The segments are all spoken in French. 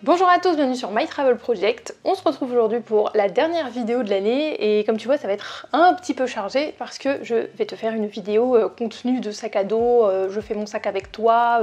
Bonjour à tous, bienvenue sur My Travel Project. On se retrouve aujourd'hui pour la dernière vidéo de l'année et comme tu vois ça va être un petit peu chargé parce que je vais te faire une vidéo contenu de sac à dos, je fais mon sac avec toi,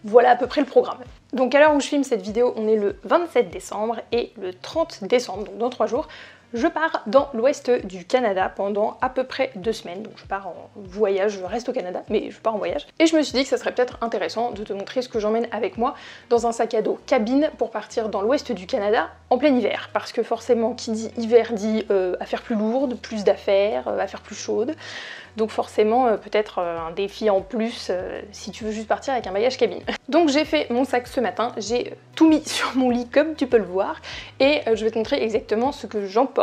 voilà à peu près le programme. Donc à l'heure où je filme cette vidéo, on est le 27 décembre et le 30 décembre, donc dans 3 jours, je pars dans l'ouest du Canada pendant à peu près 2 semaines. Donc je pars en voyage, je reste au Canada, mais je pars en voyage. Et je me suis dit que ça serait peut-être intéressant de te montrer ce que j'emmène avec moi dans un sac à dos cabine pour partir dans l'ouest du Canada en plein hiver. Parce que forcément, qui dit hiver dit affaires plus lourdes, plus d'affaires, affaires plus chaudes. Donc forcément, peut-être un défi en plus si tu veux juste partir avec un bagage cabine. Donc j'ai fait mon sac ce matin, j'ai tout mis sur mon lit comme tu peux le voir et je vais te montrer exactement ce que j'emporte.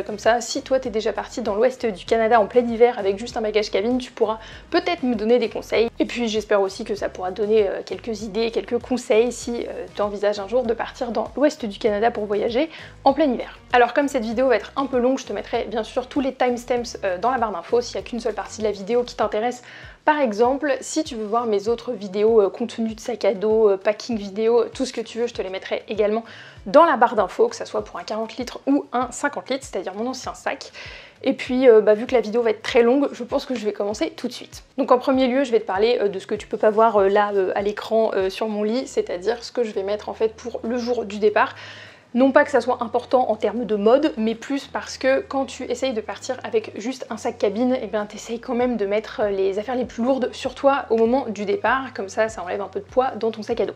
Comme ça, si toi t'es déjà parti dans l'ouest du Canada en plein hiver avec juste un bagage cabine, tu pourras peut-être me donner des conseils. Et puis j'espère aussi que ça pourra donner quelques idées, quelques conseils si tu envisages un jour de partir dans l'ouest du Canada pour voyager en plein hiver. Alors comme cette vidéo va être un peu longue, je te mettrai bien sûr tous les timestamps dans la barre d'infos s'il n'y a qu'une seule partie de la vidéo qui t'intéresse. Par exemple, si tu veux voir mes autres vidéos, contenu de sac à dos, packing vidéo, tout ce que tu veux, je te les mettrai également dans la barre d'infos, que ça soit pour un 40 litres ou un 50 litres, c'est-à-dire mon ancien sac. Et puis, vu que la vidéo va être très longue, je pense que je vais commencer tout de suite. Donc en premier lieu, je vais te parler de ce que tu peux pas voir là à l'écran sur mon lit, c'est-à-dire ce que je vais mettre en fait pour le jour du départ. Non pas que ça soit important en termes de mode, mais plus parce que quand tu essayes de partir avec juste un sac cabine, et bien t'essayes quand même de mettre les affaires les plus lourdes sur toi au moment du départ, comme ça enlève un peu de poids dans ton sac à dos.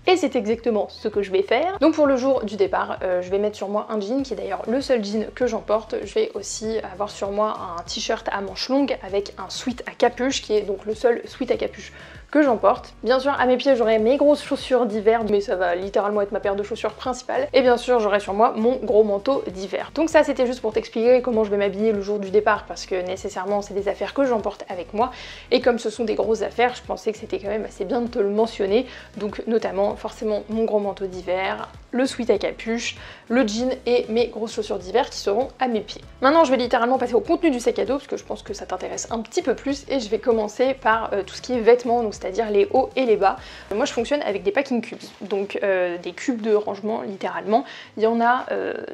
Et c'est exactement ce que je vais faire. Donc pour le jour du départ, je vais mettre sur moi un jean, qui est d'ailleurs le seul jean que j'emporte. Je vais aussi avoir sur moi un t-shirt à manches longues avec un sweat à capuche, qui est donc le seul sweat à capuche que j'emporte. Bien sûr, à mes pieds, j'aurai mes grosses chaussures d'hiver, mais ça va littéralement être ma paire de chaussures principale. Et bien sûr, j'aurai sur moi mon gros manteau d'hiver. Donc ça, c'était juste pour t'expliquer comment je vais m'habiller le jour du départ, parce que nécessairement, c'est des affaires que j'emporte avec moi. Et comme ce sont des grosses affaires, je pensais que c'était quand même assez bien de te le mentionner. Donc notamment, forcément, mon gros manteau d'hiver, le sweat à capuche, le jean et mes grosses chaussures d'hiver qui seront à mes pieds. Maintenant, je vais littéralement passer au contenu du sac à dos, parce que je pense que ça t'intéresse un petit peu plus, et je vais commencer par tout ce qui est vêtements, donc c'est-à-dire les hauts et les bas. Moi je fonctionne avec des packing cubes, donc des cubes de rangement littéralement. Il y en a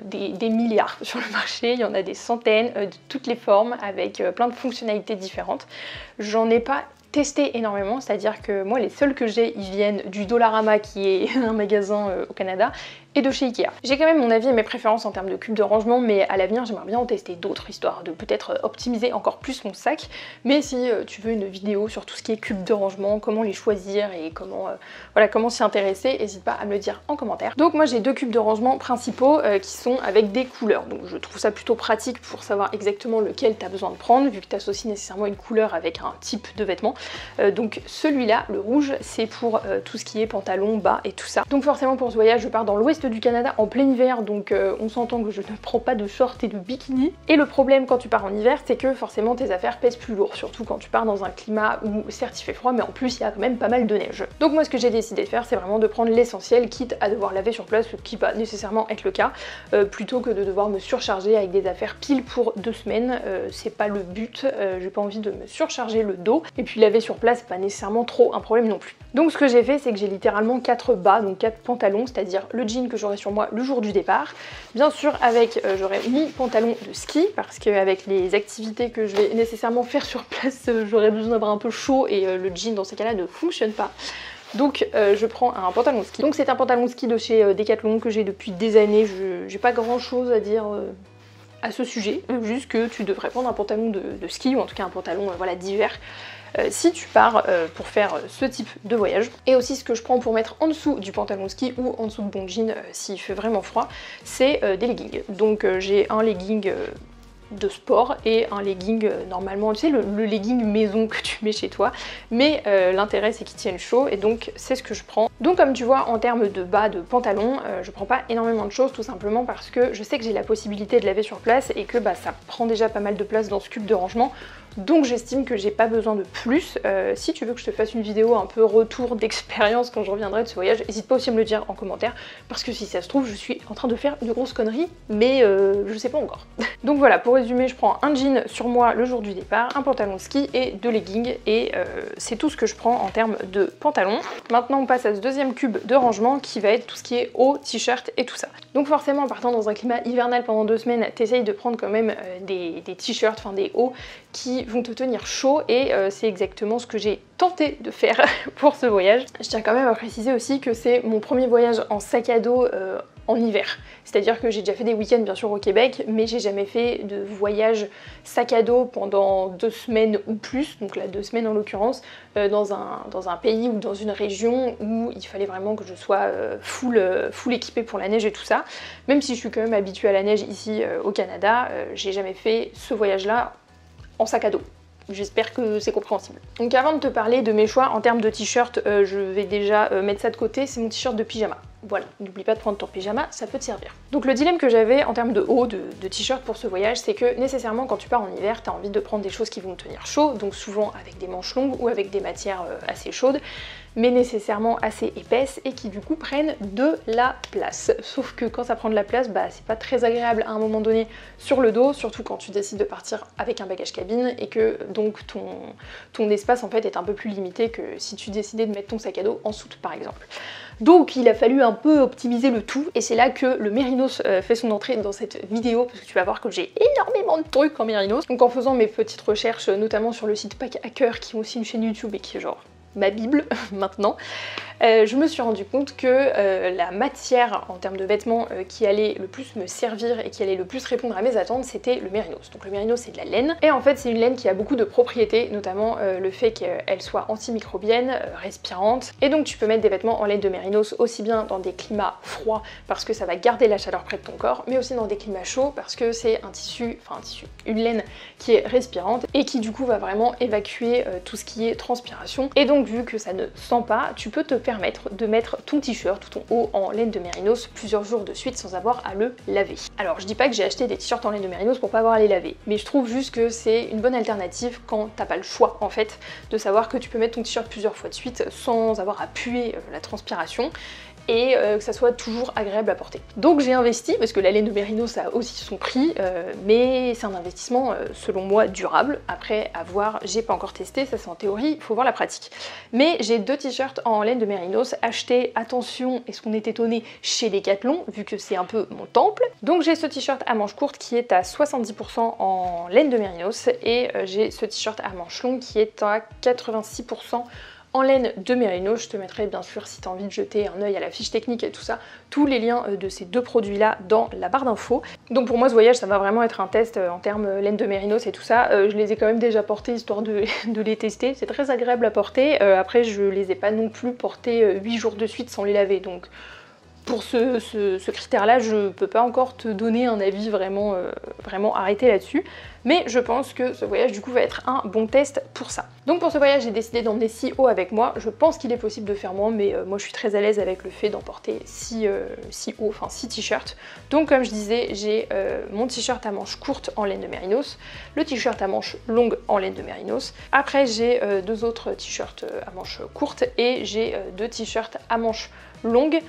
des milliards sur le marché, il y en a des centaines de toutes les formes avec plein de fonctionnalités différentes. J'en ai pas testé énormément, c'est-à-dire que moi les seuls que j'ai ils viennent du Dollarama qui est un magasin au Canada et de chez Ikea. J'ai quand même mon avis et mes préférences en termes de cubes de rangement, mais à l'avenir j'aimerais bien en tester d'autres, histoire de peut-être optimiser encore plus mon sac. Mais si tu veux une vidéo sur tout ce qui est cubes de rangement, comment les choisir et comment voilà, comment s'y intéresser, n'hésite pas à me le dire en commentaire. Donc moi j'ai deux cubes de rangement principaux qui sont avec des couleurs, donc je trouve ça plutôt pratique pour savoir exactement lequel tu as besoin de prendre, vu que tu associes nécessairement une couleur avec un type de vêtement. Donc celui-là, le rouge, c'est pour tout ce qui est pantalon, bas et tout ça. Donc forcément pour ce voyage, je pars dans l'ouest du Canada en plein hiver, donc on s'entend que je ne prends pas de shorts et de bikini. Et le problème quand tu pars en hiver, c'est que forcément tes affaires pèsent plus lourd, surtout quand tu pars dans un climat où certes il fait froid, mais en plus il y a quand même pas mal de neige. Donc moi ce que j'ai décidé de faire, c'est vraiment de prendre l'essentiel, quitte à devoir laver sur place, ce qui va nécessairement être le cas, plutôt que de devoir me surcharger avec des affaires pile pour 2 semaines. C'est pas le but, j'ai pas envie de me surcharger le dos, et puis laver sur place, c'est pas nécessairement trop un problème non plus. Donc ce que j'ai fait, c'est que j'ai littéralement 4 bas, donc 4 pantalons, c'est-à-dire le jean que j'aurai sur moi le jour du départ. Bien sûr avec j'aurai mon pantalon de ski, parce qu'avec les activités que je vais nécessairement faire sur place, j'aurai besoin d'avoir un peu chaud et le jean dans ces cas-là ne fonctionne pas. Donc je prends un pantalon de ski. Donc c'est un pantalon de ski de chez Decathlon que j'ai depuis des années. J'ai pas grand chose à dire à ce sujet, juste que tu devrais prendre un pantalon de ski, ou en tout cas un pantalon voilà, d'hiver. Si tu pars pour faire ce type de voyage. Et aussi ce que je prends pour mettre en dessous du pantalon ski ou en dessous de mon jean s'il fait vraiment froid, c'est des leggings. Donc j'ai un legging de sport et un legging normalement, tu sais, le legging maison que tu mets chez toi, mais l'intérêt c'est qu'il tienne chaud, et donc c'est ce que je prends. Donc comme tu vois, en termes de bas de pantalon, je prends pas énormément de choses, tout simplement parce que je sais que j'ai la possibilité de laver sur place et que ça prend déjà pas mal de place dans ce cube de rangement. donc j'estime que j'ai pas besoin de plus. Si tu veux que je te fasse une vidéo un peu retour d'expérience quand je reviendrai de ce voyage, n'hésite pas aussi à me le dire en commentaire, parce que si ça se trouve je suis en train de faire une grosse connerie, mais je sais pas encore. Donc voilà, pour résumer, je prends un jean sur moi le jour du départ, un pantalon de ski et 2 leggings, et c'est tout ce que je prends en termes de pantalon. Maintenant on passe à ce deuxième cube de rangement qui va être tout ce qui est haut, t-shirt et tout ça. Donc forcément en partant dans un climat hivernal pendant 2 semaines, t'essayes de prendre quand même des t-shirts, enfin des hauts qui vont te tenir chaud, et c'est exactement ce que j'ai tenté de faire pour ce voyage. Je tiens quand même à préciser aussi que c'est mon premier voyage en sac à dos en hiver. C'est-à-dire que j'ai déjà fait des week-ends bien sûr au Québec, mais j'ai jamais fait de voyage sac à dos pendant 2 semaines ou plus, donc là 2 semaines en l'occurrence, dans un pays ou dans une région où il fallait vraiment que je sois full équipée pour la neige et tout ça. Même si je suis quand même habituée à la neige ici au Canada, j'ai jamais fait ce voyage-là en sac à dos. J'espère que c'est compréhensible. Donc avant de te parler de mes choix en termes de t-shirt, je vais déjà mettre ça de côté, c'est mon t-shirt de pyjama. Voilà, n'oublie pas de prendre ton pyjama, ça peut te servir. Donc le dilemme que j'avais en termes de haut, de t-shirt pour ce voyage, c'est que nécessairement quand tu pars en hiver, t'as envie de prendre des choses qui vont te tenir chaud, donc souvent avec des manches longues ou avec des matières assez chaudes, mais nécessairement assez épaisses et qui du coup prennent de la place. Sauf que quand ça prend de la place, bah c'est pas très agréable à un moment donné sur le dos, surtout quand tu décides de partir avec un bagage cabine et que donc ton espace en fait est un peu plus limité que si tu décidais de mettre ton sac à dos en soute par exemple. Donc il a fallu un peu optimiser le tout, et c'est là que le Mérinos fait son entrée dans cette vidéo, parce que tu vas voir que j'ai énormément de trucs en Mérinos. Donc en faisant mes petites recherches, notamment sur le site Pack Hacker, qui ont aussi une chaîne YouTube et qui est genre ma bible maintenant, je me suis rendu compte que la matière en termes de vêtements qui allait le plus me servir et qui allait le plus répondre à mes attentes, c'était le Mérinos. Donc le Mérinos c'est de la laine, et en fait c'est une laine qui a beaucoup de propriétés, notamment le fait qu'elle soit antimicrobienne, respirante, et donc tu peux mettre des vêtements en laine de Mérinos aussi bien dans des climats froids parce que ça va garder la chaleur près de ton corps, mais aussi dans des climats chauds parce que c'est une laine qui est respirante et qui du coup va vraiment évacuer tout ce qui est transpiration. Et donc vu que ça ne sent pas, tu peux te permettre de mettre ton t-shirt ou ton haut en laine de Mérinos plusieurs jours de suite sans avoir à le laver. Alors je dis pas que j'ai acheté des t-shirts en laine de Mérinos pour pas avoir à les laver, mais je trouve juste que c'est une bonne alternative quand t'as pas le choix en fait de savoir que tu peux mettre ton t-shirt plusieurs fois de suite sans avoir à puer la transpiration, et que ça soit toujours agréable à porter. Donc j'ai investi, parce que la laine de Mérinos ça a aussi son prix, mais c'est un investissement selon moi durable. Après à voir, j'ai pas encore testé, ça c'est en théorie, il faut voir la pratique. Mais j'ai 2 t-shirts en laine de Mérinos achetés, attention, est-ce qu'on est étonné, chez Decathlon, vu que c'est un peu mon temple. Donc j'ai ce t-shirt à manches courtes qui est à 70% en laine de Mérinos, et j'ai ce t-shirt à manches longues qui est à 86% en laine de Mérinos. Je te mettrai bien sûr, si tu as envie de jeter un œil à la fiche technique et tout ça, tous les liens de ces 2 produits là dans la barre d'infos. Donc pour moi ce voyage ça va vraiment être un test en termes laine de Mérinos et tout ça. Je les ai quand même déjà portés histoire de les tester, c'est très agréable à porter. Après je les ai pas non plus portés 8 jours de suite sans les laver, donc pour ce critère-là, je peux pas encore te donner un avis vraiment arrêté là-dessus, mais je pense que ce voyage du coup va être un bon test pour ça. Donc pour ce voyage, j'ai décidé d'emmener 6 hauts avec moi. Je pense qu'il est possible de faire moins, mais moi je suis très à l'aise avec le fait d'emporter 6 hauts, enfin 6 t-shirts. Donc comme je disais, j'ai mon t-shirt à manches courtes en laine de Mérinos, le t-shirt à manches longues en laine de Mérinos. Après j'ai 2 autres t-shirts à manches courtes, et j'ai 2 t-shirts à manches longues,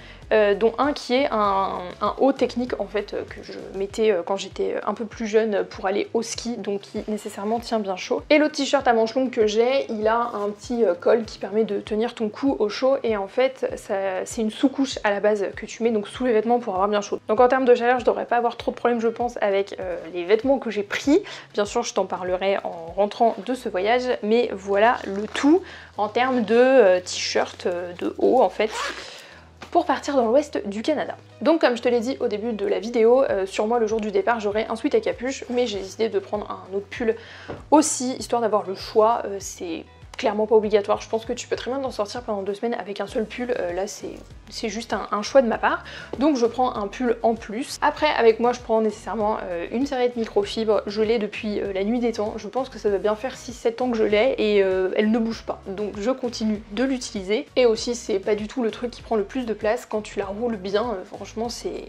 dont un qui est un haut technique en fait que je mettais quand j'étais un peu plus jeune pour aller au ski, donc qui nécessairement tient bien chaud. Et l'autre t-shirt à manches longues que j'ai, il a un petit col qui permet de tenir ton cou au chaud, et en fait c'est une sous-couche à la base que tu mets donc sous les vêtements pour avoir bien chaud. Donc en termes de chaleur, je devrais pas avoir trop de problèmes je pense avec les vêtements que j'ai pris. Bien sûr je t'en parlerai en rentrant de ce voyage, mais voilà le tout en termes de t-shirt de haut en fait, pour partir dans l'ouest du Canada. Donc comme je te l'ai dit au début de la vidéo, sur moi le jour du départ j'aurai un sweat à capuche, mais j'ai décidé de prendre un autre pull aussi, histoire d'avoir le choix. C'est clairement pas obligatoire, je pense que tu peux très bien t'en sortir pendant 2 semaines avec un seul pull, là c'est c'est juste un choix de ma part. Donc je prends un pull en plus. Après avec moi je prends nécessairement une serviette microfibre, je l'ai depuis la nuit des temps, je pense que ça doit bien faire 6-7 ans que je l'ai et elle ne bouge pas. Donc je continue de l'utiliser. Et aussi c'est pas du tout le truc qui prend le plus de place quand tu la roules bien, franchement c'est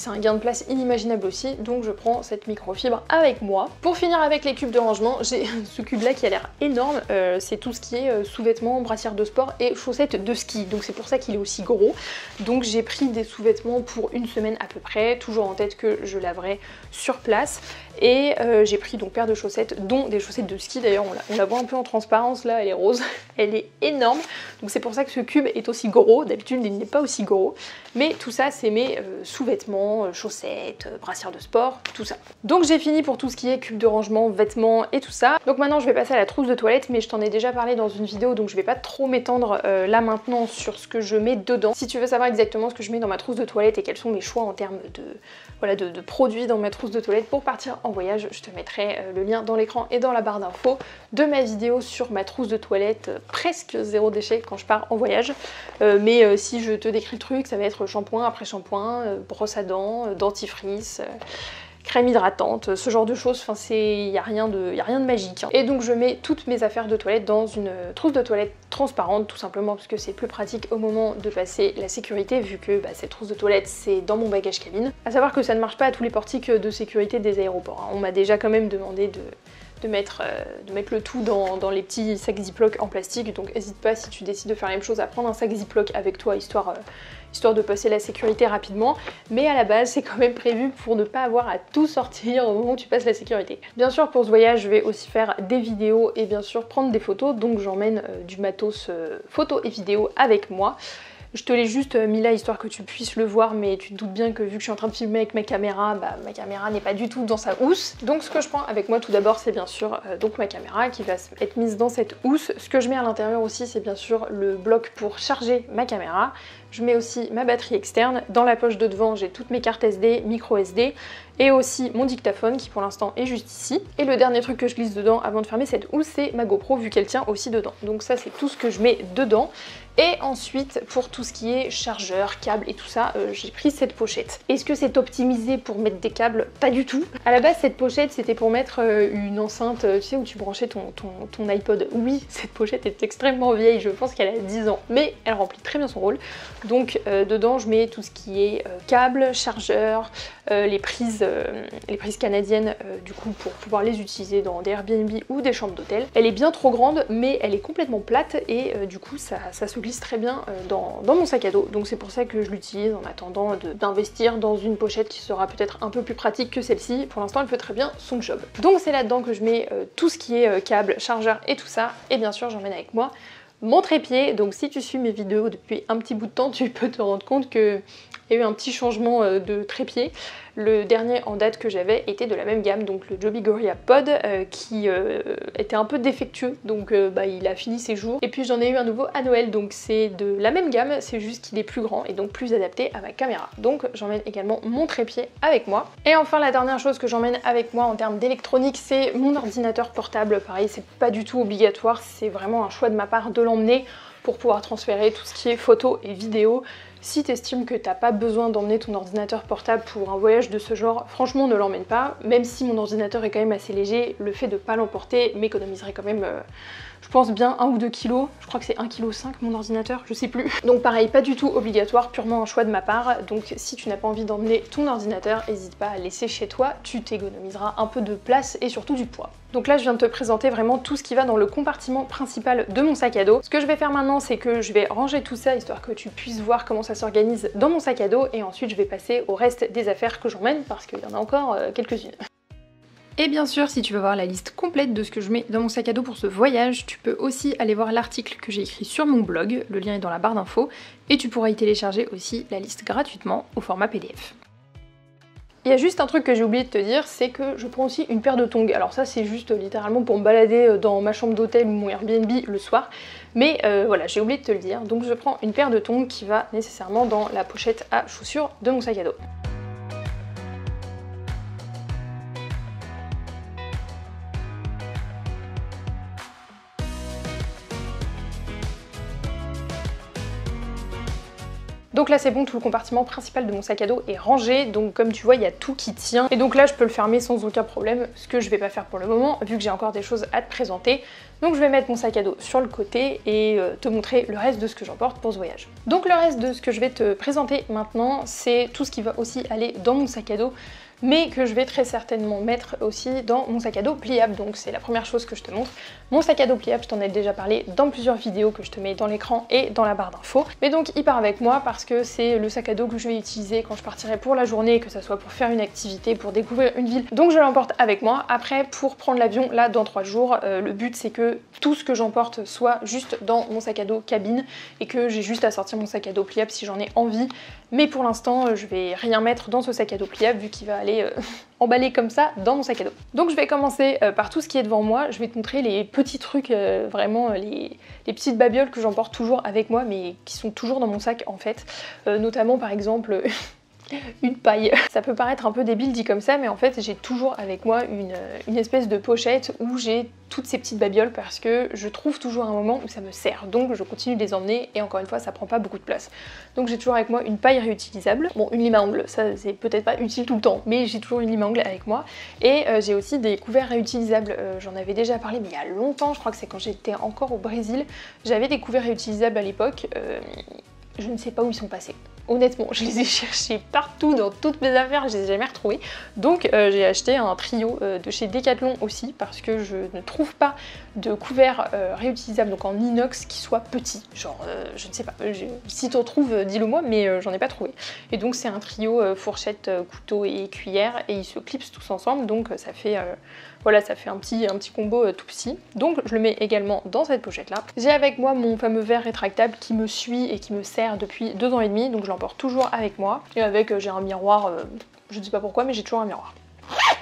un gain de place inimaginable aussi. Donc je prends cette microfibre avec moi. Pour finir avec les cubes de rangement, j'ai ce cube là qui a l'air énorme, c'est tout ce qui est sous-vêtements, brassière de sport et chaussettes de ski, donc c'est pour ça qu'il est aussi gros. Donc j'ai pris des sous-vêtements pour une semaine à peu près, toujours en tête que je laverai sur place. Et j'ai pris donc paire de chaussettes, dont des chaussettes de ski, d'ailleurs on la voit un peu en transparence là, elle est rose, elle est énorme, donc c'est pour ça que ce cube est aussi gros, d'habitude il n'est pas aussi gros, mais tout ça c'est mes sous-vêtements, chaussettes, brassières de sport, tout ça. Donc j'ai fini pour tout ce qui est cube de rangement, vêtements et tout ça. Donc maintenant je vais passer à la trousse de toilette, mais je t'en ai déjà parlé dans une vidéo, donc je vais pas trop m'étendre là maintenant sur ce que je mets dedans. Si tu veux savoir exactement ce que je mets dans ma trousse de toilette et quels sont mes choix en termes de produits dans ma trousse de toilette pour partir en voyage, je te mettrai le lien dans l'écran et dans la barre d'infos de ma vidéo sur ma trousse de toilette presque zéro déchet quand je pars en voyage. Mais si je te décris le truc, ça va être shampoing après shampoing, brosse à dents, dentifrice, crème hydratante, ce genre de choses, enfin il n'y a rien de magique. Hein. Et donc je mets toutes mes affaires de toilette dans une trousse de toilette transparente, tout simplement parce que c'est plus pratique au moment de passer la sécurité, vu que cette trousse de toilette c'est dans mon bagage cabine. À savoir que ça ne marche pas à tous les portiques de sécurité des aéroports. Hein. On m'a déjà quand même demandé de mettre le tout dans les petits sacs Ziploc en plastique, donc n'hésite pas si tu décides de faire la même chose à prendre un sac Ziploc avec toi, histoire de passer la sécurité rapidement, mais à la base c'est quand même prévu pour ne pas avoir à tout sortir au moment où tu passes la sécurité. Bien sûr pour ce voyage je vais aussi faire des vidéos et bien sûr prendre des photos, donc j'emmène du matos photo et vidéo avec moi. Je te l'ai juste mis là histoire que tu puisses le voir, mais tu te doutes bien que vu que je suis en train de filmer avec ma caméra n'est pas du tout dans sa housse. Donc ce que je prends avec moi tout d'abord c'est bien sûr donc ma caméra qui va être mise dans cette housse. Ce que je mets à l'intérieur aussi c'est bien sûr le bloc pour charger ma caméra. Je mets aussi ma batterie externe. Dans la poche de devant j'ai toutes mes cartes SD, micro SD et aussi mon dictaphone qui pour l'instant est juste ici. Et le dernier truc que je glisse dedans avant de fermer cette housse c'est ma GoPro vu qu'elle tient aussi dedans. Donc ça c'est tout ce que je mets dedans. Et ensuite, pour tout ce qui est chargeur, câble et tout ça, j'ai pris cette pochette. Est-ce que c'est optimisé pour mettre des câbles? Pas du tout. À la base, cette pochette, c'était pour mettre une enceinte, tu sais, où tu branchais ton iPod. Oui, cette pochette est extrêmement vieille, je pense qu'elle a 10 ans, mais elle remplit très bien son rôle. Donc, dedans, je mets tout ce qui est câble, chargeur, les prises canadiennes, du coup, pour pouvoir les utiliser dans des Airbnb ou des chambres d'hôtel. Elle est bien trop grande, mais elle est complètement plate et du coup, ça se glisse très bien dans mon sac à dos, donc c'est pour ça que je l'utilise en attendant d'investir dans une pochette qui sera peut-être un peu plus pratique que celle-ci. Pour l'instant elle fait très bien son job. Donc c'est là-dedans que je mets tout ce qui est câble, chargeur et tout ça, et bien sûr j'emmène avec moi mon trépied. Donc si tu suis mes vidéos depuis un petit bout de temps, tu peux te rendre compte qu'il y a eu un petit changement de trépied. Le dernier en date que j'avais était de la même gamme, donc le Joby Gorilla Pod, qui était un peu défectueux, donc il a fini ses jours. Et puis j'en ai eu un nouveau à Noël, donc c'est de la même gamme, c'est juste qu'il est plus grand et donc plus adapté à ma caméra. Donc j'emmène également mon trépied avec moi. Et enfin la dernière chose que j'emmène avec moi en termes d'électronique, c'est mon ordinateur portable. Pareil, c'est pas du tout obligatoire, c'est vraiment un choix de ma part de l'emmener pour pouvoir transférer tout ce qui est photo et vidéo. Si tu estimes que t'as pas besoin d'emmener ton ordinateur portable pour un voyage de ce genre, franchement ne l'emmène pas. Même si mon ordinateur est quand même assez léger, le fait de pas l'emporter m'économiserait quand même, je pense bien 1 ou 2 kilos. Je crois que c'est 1,5 kg mon ordinateur, je sais plus. Donc pareil, pas du tout obligatoire, purement un choix de ma part. Donc si tu n'as pas envie d'emmener ton ordinateur, n'hésite pas à laisser chez toi, tu t'économiseras un peu de place et surtout du poids. Donc là je viens de te présenter vraiment tout ce qui va dans le compartiment principal de mon sac à dos. Ce que je vais faire maintenant c'est que je vais ranger tout ça histoire que tu puisses voir comment ça s'organise dans mon sac à dos et ensuite je vais passer au reste des affaires que j'emmène parce qu'il y en a encore quelques-unes. Et bien sûr, si tu veux voir la liste complète de ce que je mets dans mon sac à dos pour ce voyage, tu peux aussi aller voir l'article que j'ai écrit sur mon blog, le lien est dans la barre d'infos, et tu pourras y télécharger aussi la liste gratuitement au format PDF. Il y a juste un truc que j'ai oublié de te dire, c'est que je prends aussi une paire de tongs. Alors ça c'est juste littéralement pour me balader dans ma chambre d'hôtel ou mon Airbnb le soir, mais voilà, j'ai oublié de te le dire. Donc je prends une paire de tongs qui va nécessairement dans la pochette à chaussures de mon sac à dos. Donc là c'est bon, tout le compartiment principal de mon sac à dos est rangé, donc comme tu vois il y a tout qui tient. Et donc là je peux le fermer sans aucun problème, ce que je vais pas faire pour le moment vu que j'ai encore des choses à te présenter. Donc je vais mettre mon sac à dos sur le côté et te montrer le reste de ce que j'emporte pour ce voyage. Donc le reste de ce que je vais te présenter maintenant, c'est tout ce qui va aussi aller dans mon sac à dos, mais que je vais très certainement mettre aussi dans mon sac à dos pliable. Donc c'est la première chose que je te montre. Mon sac à dos pliable, je t'en ai déjà parlé dans plusieurs vidéos que je te mets dans l'écran et dans la barre d'infos. Mais donc il part avec moi parce que c'est le sac à dos que je vais utiliser quand je partirai pour la journée, que ça soit pour faire une activité, pour découvrir une ville. Donc je l'emporte avec moi. Après, pour prendre l'avion, là dans 3 jours, le but c'est que tout ce que j'emporte soit juste dans mon sac à dos cabine et que j'ai juste à sortir mon sac à dos pliable si j'en ai envie. Mais pour l'instant, je vais rien mettre dans ce sac à dos pliable vu qu'il va aller emballer comme ça dans mon sac à dos. Donc je vais commencer par tout ce qui est devant moi. Je vais te montrer les petits trucs, vraiment les petites babioles que j'emporte toujours avec moi mais qui sont toujours dans mon sac en fait. Notamment par exemple une paille. Ça peut paraître un peu débile dit comme ça, mais en fait j'ai toujours avec moi une espèce de pochette où j'ai toutes ces petites babioles parce que je trouve toujours un moment où ça me sert. Donc je continue de les emmener et encore une fois ça prend pas beaucoup de place. Donc j'ai toujours avec moi une paille réutilisable. Bon, une lime à ongles, ça c'est peut-être pas utile tout le temps, mais j'ai toujours une lime à ongles avec moi. Et j'ai aussi des couverts réutilisables. J'en avais déjà parlé mais il y a longtemps, je crois que c'est quand j'étais encore au Brésil. J'avais des couverts réutilisables à l'époque. Je ne sais pas où ils sont passés. Honnêtement, je les ai cherchés partout dans toutes mes affaires, je les ai jamais retrouvés. Donc j'ai acheté un trio de chez Decathlon aussi parce que je ne trouve pas de couverts réutilisables, donc en inox, qui soit petit. Genre, je ne sais pas, si t'en trouves, dis-le moi, mais j'en ai pas trouvé. Et donc c'est un trio fourchette, couteau et cuillère et ils se clipsent tous ensemble, donc ça fait... Voilà, ça fait un petit combo tout petit. Donc je le mets également dans cette pochette là. J'ai avec moi mon fameux verre rétractable qui me suit et qui me sert depuis 2 ans et demi, donc je l'emporte toujours avec moi. Et avec j'ai un miroir, je ne sais pas pourquoi mais j'ai toujours un miroir.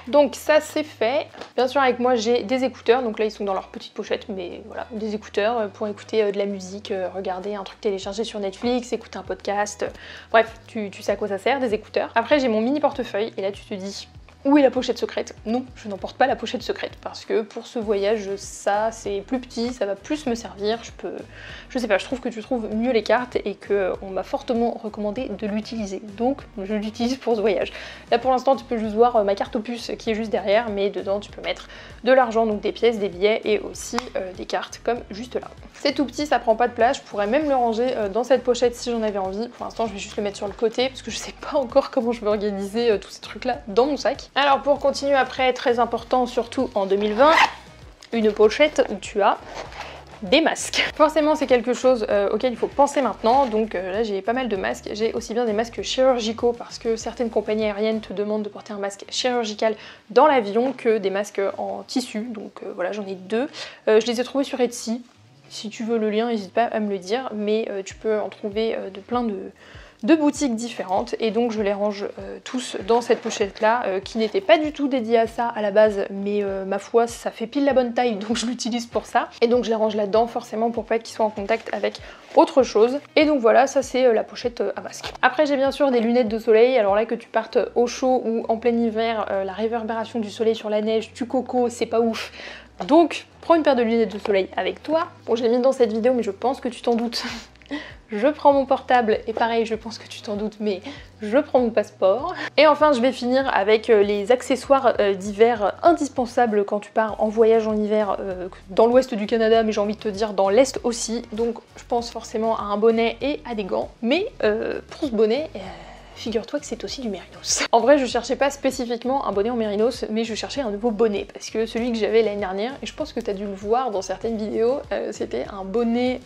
Donc ça c'est fait. Bien sûr avec moi j'ai des écouteurs, donc là ils sont dans leur petite pochette, mais voilà, des écouteurs pour écouter de la musique, regarder un truc téléchargé sur Netflix, écouter un podcast, bref, tu sais à quoi ça sert, des écouteurs. Après j'ai mon mini portefeuille et là tu te dis... Où est la pochette secrète? Non, je n'emporte pas la pochette secrète parce que pour ce voyage, ça c'est plus petit, ça va plus me servir. Je sais pas, je trouve que tu trouves mieux les cartes et que on m'a fortement recommandé de l'utiliser. Donc je l'utilise pour ce voyage. Là pour l'instant, tu peux juste voir ma carte opus qui est juste derrière, mais dedans tu peux mettre de l'argent, donc des pièces, des billets et aussi des cartes comme juste là. C'est tout petit, ça prend pas de place. Je pourrais même le ranger dans cette pochette si j'en avais envie. Pour l'instant, je vais juste le mettre sur le côté parce que je sais pas encore comment je vais organiser tous ces trucs là dans mon sac. Alors pour continuer après, très important surtout en 2020, une pochette où tu as des masques. Forcément c'est quelque chose auquel il faut penser maintenant, donc là j'ai pas mal de masques. J'ai aussi bien des masques chirurgicaux parce que certaines compagnies aériennes te demandent de porter un masque chirurgical dans l'avion que des masques en tissu, donc voilà j'en ai 2. Je les ai trouvés sur Etsy, si tu veux le lien n'hésite pas à me le dire, mais tu peux en trouver de plein de boutiques différentes et donc je les range tous dans cette pochette là qui n'était pas du tout dédiée à ça à la base, mais ma foi ça fait pile la bonne taille donc je l'utilise pour ça et donc je les range là-dedans forcément pour pas qu'ils soient en contact avec autre chose. Et donc voilà, ça c'est la pochette à masque. Après j'ai bien sûr des lunettes de soleil, alors là que tu partes au chaud ou en plein hiver, la réverbération du soleil sur la neige, du coco, c'est pas ouf. Donc prends une paire de lunettes de soleil avec toi. Bon, je l'ai mis dans cette vidéo mais je pense que tu t'en doutes. Je prends mon portable et pareil je pense que tu t'en doutes mais je prends mon passeport. Et enfin je vais finir avec les accessoires d'hiver indispensables quand tu pars en voyage en hiver dans l'ouest du Canada, mais j'ai envie de te dire dans l'est aussi. Donc je pense forcément à un bonnet et à des gants, mais pour ce bonnet... figure-toi que c'est aussi du mérinos. En vrai, je cherchais pas spécifiquement un bonnet en mérinos, mais je cherchais un nouveau bonnet, parce que celui que j'avais l'année dernière, et je pense que tu as dû le voir dans certaines vidéos, c'était un bonnet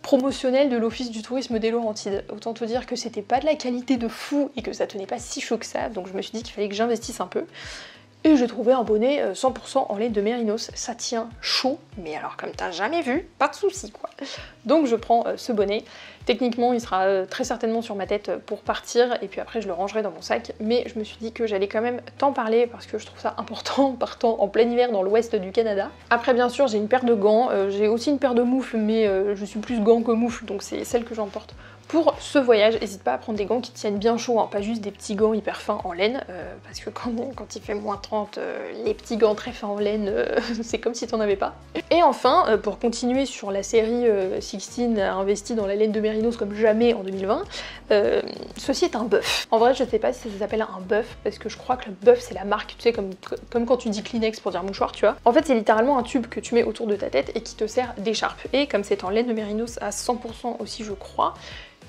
promotionnel de l'Office du tourisme des Laurentides. Autant te dire que c'était pas de la qualité de fou, et que ça tenait pas si chaud que ça, donc je me suis dit qu'il fallait que j'investisse un peu. Et j'ai trouvé un bonnet 100% en laine de mérinos, ça tient chaud, mais alors comme t'as jamais vu, pas de soucis quoi. Donc je prends ce bonnet, techniquement il sera très certainement sur ma tête pour partir, et puis après je le rangerai dans mon sac, mais je me suis dit que j'allais quand même t'en parler parce que je trouve ça important partant en plein hiver dans l'ouest du Canada. Après bien sûr j'ai une paire de gants, j'ai aussi une paire de moufles, mais je suis plus gants que moufles, donc c'est celle que j'emporte Pour ce voyage, n'hésite pas à prendre des gants qui tiennent bien chaud, hein, pas juste des petits gants hyper fins en laine, parce que quand il fait moins 30, les petits gants très fins en laine, c'est comme si t'en avais pas. Et enfin, pour continuer sur la série Sixteen a investi dans la laine de Mérinos comme jamais en 2020, ceci est un bœuf. En vrai, je sais pas si ça s'appelle un bœuf, parce que je crois que le bœuf c'est la marque, tu sais, comme quand tu dis Kleenex pour dire mouchoir, tu vois. En fait, c'est littéralement un tube que tu mets autour de ta tête et qui te sert d'écharpe. Et comme c'est en laine de Mérinos à 100% aussi, je crois,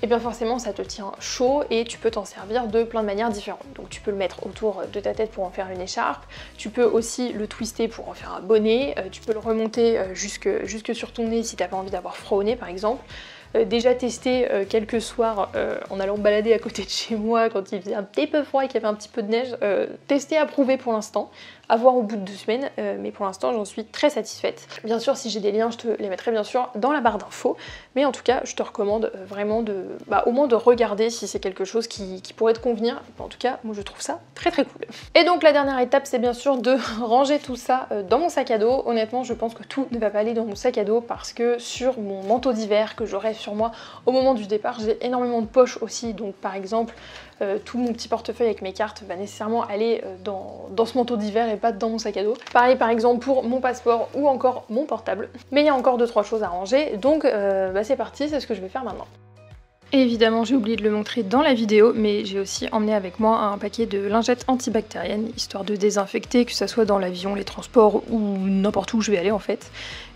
et bien forcément ça te tient chaud et tu peux t'en servir de plein de manières différentes. Donc tu peux le mettre autour de ta tête pour en faire une écharpe, tu peux aussi le twister pour en faire un bonnet, tu peux le remonter jusque sur ton nez si t'as pas envie d'avoir froid au nez par exemple. Déjà testé quelques soirs en allant me balader à côté de chez moi quand il faisait un petit peu froid et qu'il y avait un petit peu de neige. Testé, approuvé pour l'instant, à voir au bout de 2 semaines, mais pour l'instant j'en suis très satisfaite. Bien sûr, si j'ai des liens, je te les mettrai bien sûr dans la barre d'infos, mais en tout cas je te recommande vraiment au moins de regarder si c'est quelque chose qui pourrait te convenir. En tout cas, moi je trouve ça très très cool. Et donc la dernière étape, c'est bien sûr de ranger tout ça dans mon sac à dos. Honnêtement, je pense que tout ne va pas aller dans mon sac à dos parce que sur mon manteau d'hiver que j'aurai sur moi au moment du départ, j'ai énormément de poches aussi, donc par exemple tout mon petit portefeuille avec mes cartes va nécessairement aller dans ce manteau d'hiver et pas dans mon sac à dos. Pareil par exemple pour mon passeport ou encore mon portable. Mais il y a encore 2-3 choses à ranger, donc c'est parti, c'est ce que je vais faire maintenant. Et évidemment, j'ai oublié de le montrer dans la vidéo, mais j'ai aussi emmené avec moi un paquet de lingettes antibactériennes, histoire de désinfecter, que ça soit dans l'avion, les transports ou n'importe où je vais aller en fait.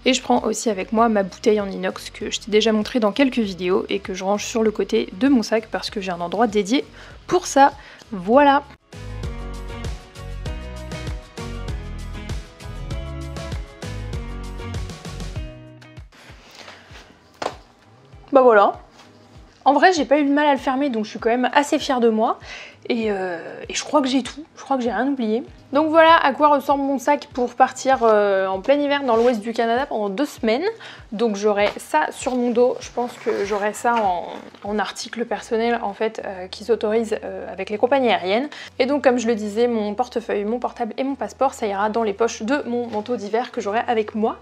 Et je prends aussi avec moi ma bouteille en inox que je t'ai déjà montré dans quelques vidéos et que je range sur le côté de mon sac parce que j'ai un endroit dédié pour ça. Voilà! Bah voilà! En vrai, j'ai pas eu de mal à le fermer, donc je suis quand même assez fière de moi. Et je crois que j'ai tout, je crois que j'ai rien oublié. Donc voilà à quoi ressemble mon sac pour partir en plein hiver dans l'ouest du Canada pendant 2 semaines. Donc j'aurai ça sur mon dos, je pense que j'aurai ça en article personnel en fait qui s'autorise avec les compagnies aériennes. Et donc comme je le disais, mon portefeuille, mon portable et mon passeport, ça ira dans les poches de mon manteau d'hiver que j'aurai avec moi.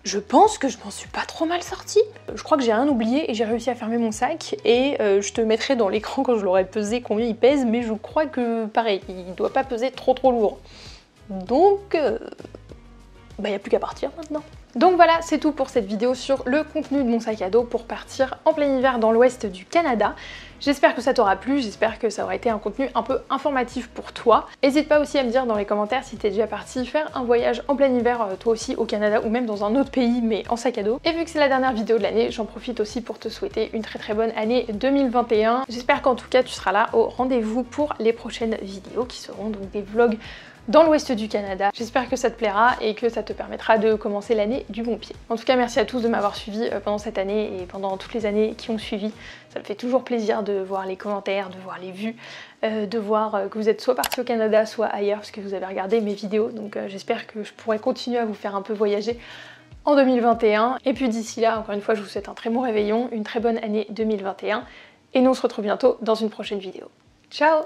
Je pense que je m'en suis pas trop mal sortie. Je crois que j'ai rien oublié et j'ai réussi à fermer mon sac et je te mettrai dans l'écran quand je l'aurai pesé combien il pèse, mais je crois que pareil, il doit pas peser trop lourd. Donc, il n'y a plus qu'à partir maintenant. Donc voilà, c'est tout pour cette vidéo sur le contenu de mon sac à dos pour partir en plein hiver dans l'ouest du Canada. J'espère que ça t'aura plu, j'espère que ça aura été un contenu un peu informatif pour toi. N'hésite pas aussi à me dire dans les commentaires si t'es déjà parti faire un voyage en plein hiver, toi aussi au Canada ou même dans un autre pays mais en sac à dos. Et vu que c'est la dernière vidéo de l'année, j'en profite aussi pour te souhaiter une très bonne année 2021. J'espère qu'en tout cas tu seras là au rendez-vous pour les prochaines vidéos qui seront donc des vlogs dans l'ouest du Canada. J'espère que ça te plaira et que ça te permettra de commencer l'année du bon pied. En tout cas, merci à tous de m'avoir suivi pendant cette année et pendant toutes les années qui ont suivi. Ça me fait toujours plaisir de voir les commentaires, de voir les vues, de voir que vous êtes soit partis au Canada, soit ailleurs, parce que vous avez regardé mes vidéos. Donc j'espère que je pourrai continuer à vous faire un peu voyager en 2021. Et puis d'ici là, encore une fois, je vous souhaite un très bon réveillon, une très bonne année 2021. Et nous on se retrouve bientôt dans une prochaine vidéo. Ciao!